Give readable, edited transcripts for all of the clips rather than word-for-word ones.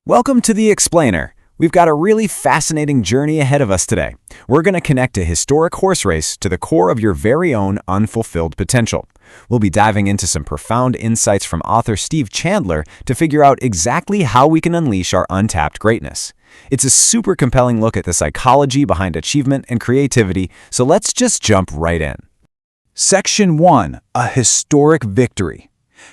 Welcome to The Explainer. We've got a really fascinating journey ahead of us today. We're going to connect a historic horse race to the core of your very own unfulfilled potential. We'll be diving into some profound insights from author Steve Chandler to figure out exactly how we can unleash our untapped greatness. It's a super compelling look at the psychology behind achievement and creativity, so let's just jump right in. Section 1. A historic victory.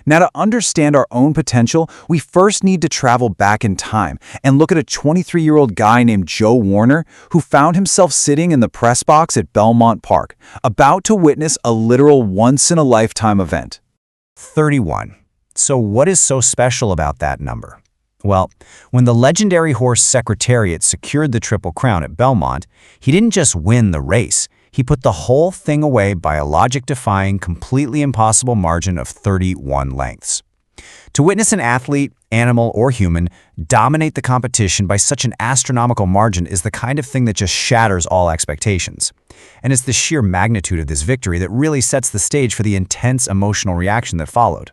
Now, to understand our own potential, we first need to travel back in time and look at a 23-year-old guy named Joe Warner who found himself sitting in the press box at Belmont Park, about to witness a literal once-in-a-lifetime event. 31. So what is so special about that number? Well, when the legendary horse Secretariat secured the Triple Crown at Belmont, he didn't just win the race. He put the whole thing away by a logic-defying, completely impossible margin of 31 lengths. To witness an athlete, animal, or human dominate the competition by such an astronomical margin is the kind of thing that just shatters all expectations. And it's the sheer magnitude of this victory that really sets the stage for the intense emotional reaction that followed.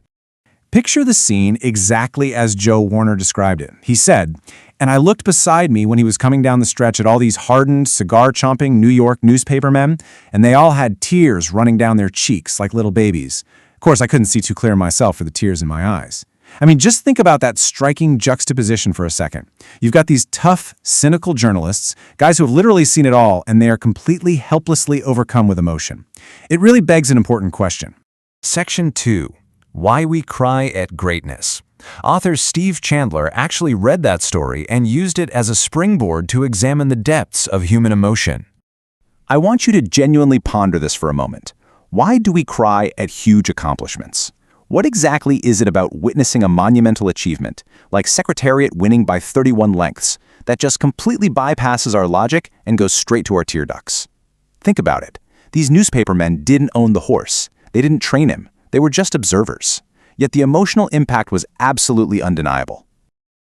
Picture the scene exactly as Joe Warner described it. He said, "And I looked beside me when he was coming down the stretch at all these hardened, cigar-chomping New York newspapermen, and they all had tears running down their cheeks like little babies. Of course, I couldn't see too clear myself for the tears in my eyes." I mean, just think about that striking juxtaposition for a second. You've got these tough, cynical journalists, guys who have literally seen it all, and they are completely helplessly overcome with emotion. It really begs an important question. Section 2. Why we cry at greatness. Author Steve Chandler actually read that story and used it as a springboard to examine the depths of human emotion. I want you to genuinely ponder this for a moment. Why do we cry at huge accomplishments? What exactly is it about witnessing a monumental achievement, like Secretariat winning by 31 lengths, that just completely bypasses our logic and goes straight to our tear ducts? Think about it. These newspapermen didn't own the horse. They didn't train him. They were just observers. Yet the emotional impact was absolutely undeniable.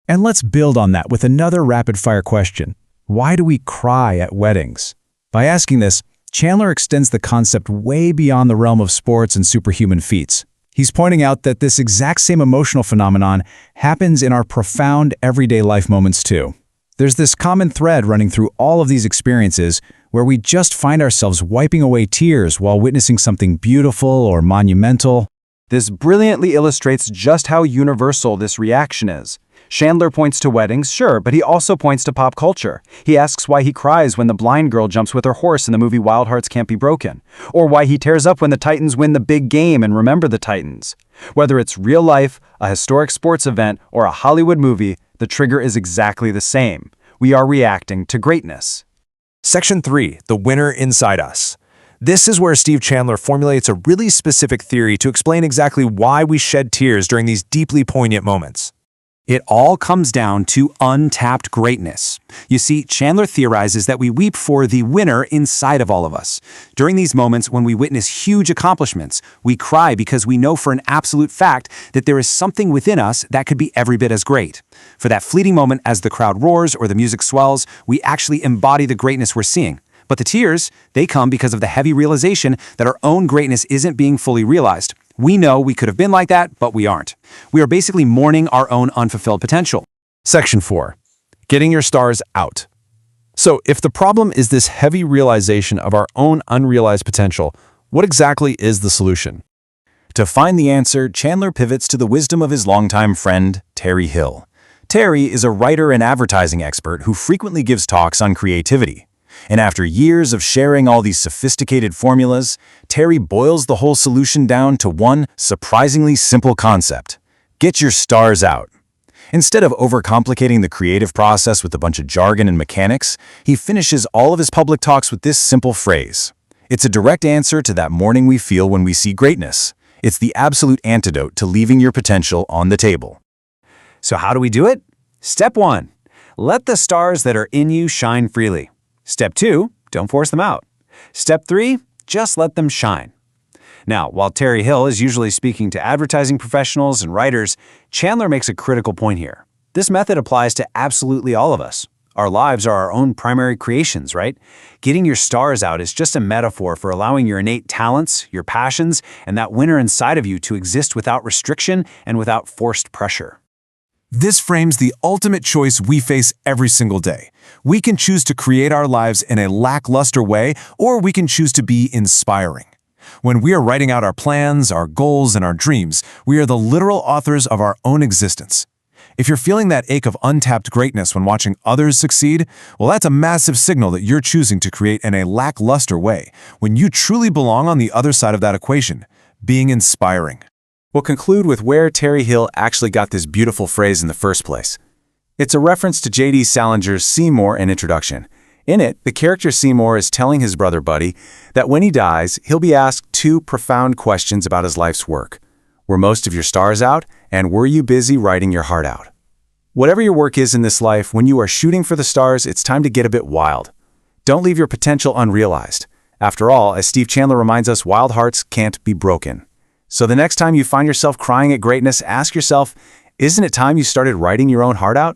And let's build on that with another rapid-fire question. Why do we cry at weddings? By asking this, Chandler extends the concept way beyond the realm of sports and superhuman feats. He's pointing out that this exact same emotional phenomenon happens in our profound everyday life moments too. There's this common thread running through all of these experiences where we just find ourselves wiping away tears while witnessing something beautiful or monumental. This brilliantly illustrates just how universal this reaction is. Chandler points to weddings, sure, but he also points to pop culture. He asks why he cries when the blind girl jumps with her horse in the movie Wild Hearts Can't Be Broken, or why he tears up when the Titans win the big game and remember the Titans. Whether it's real life, a historic sports event, or a Hollywood movie, the trigger is exactly the same. We are reacting to greatness. Section 3. The winner inside us. This is where Steve Chandler formulates a really specific theory to explain exactly why we shed tears during these deeply poignant moments. It all comes down to untapped greatness. You see, Chandler theorizes that we weep for the winner inside of all of us. During these moments when we witness huge accomplishments, we cry because we know for an absolute fact that there is something within us that could be every bit as great. For that fleeting moment as the crowd roars or the music swells, we actually embody the greatness we're seeing. But the tears, they come because of the heavy realization that our own greatness isn't being fully realized. We know we could have been like that, but we aren't. We are basically mourning our own unfulfilled potential. Section 4. Getting your stars out. So, if the problem is this heavy realization of our own unrealized potential, what exactly is the solution? To find the answer, Chandler pivots to the wisdom of his longtime friend, Terry Hill. Terry is a writer and advertising expert who frequently gives talks on creativity. And after years of sharing all these sophisticated formulas, Terry boils the whole solution down to one surprisingly simple concept: get your stars out. Instead of overcomplicating the creative process with a bunch of jargon and mechanics, he finishes all of his public talks with this simple phrase. It's a direct answer to that mourning we feel when we see greatness. It's the absolute antidote to leaving your potential on the table. So how do we do it? Step 1. Let the stars that are in you shine freely. Step 2, don't force them out. Step 3, just let them shine. Now, while Terry Hill is usually speaking to advertising professionals and writers, Chandler makes a critical point here. This method applies to absolutely all of us. Our lives are our own primary creations, right? Getting your stars out is just a metaphor for allowing your innate talents, your passions, and that winner inside of you to exist without restriction and without forced pressure. This frames the ultimate choice we face every single day. We can choose to create our lives in a lackluster way, or we can choose to be inspiring. When we are writing out our plans, our goals, and our dreams, we are the literal authors of our own existence. If you're feeling that ache of untapped greatness when watching others succeed, well, that's a massive signal that you're choosing to create in a lackluster way, when you truly belong on the other side of that equation, being inspiring. We'll conclude with where Terry Hill actually got this beautiful phrase in the first place. It's a reference to J.D. Salinger's Seymour and Introduction. In it, the character Seymour is telling his brother Buddy that when he dies, he'll be asked two profound questions about his life's work. Were most of your stars out, and were you busy writing your heart out? Whatever your work is in this life, when you are shooting for the stars, it's time to get a bit wild. Don't leave your potential unrealized. After all, as Steve Chandler reminds us, wild hearts can't be broken. So the next time you find yourself crying at greatness, ask yourself, isn't it time you started writing your own heart out?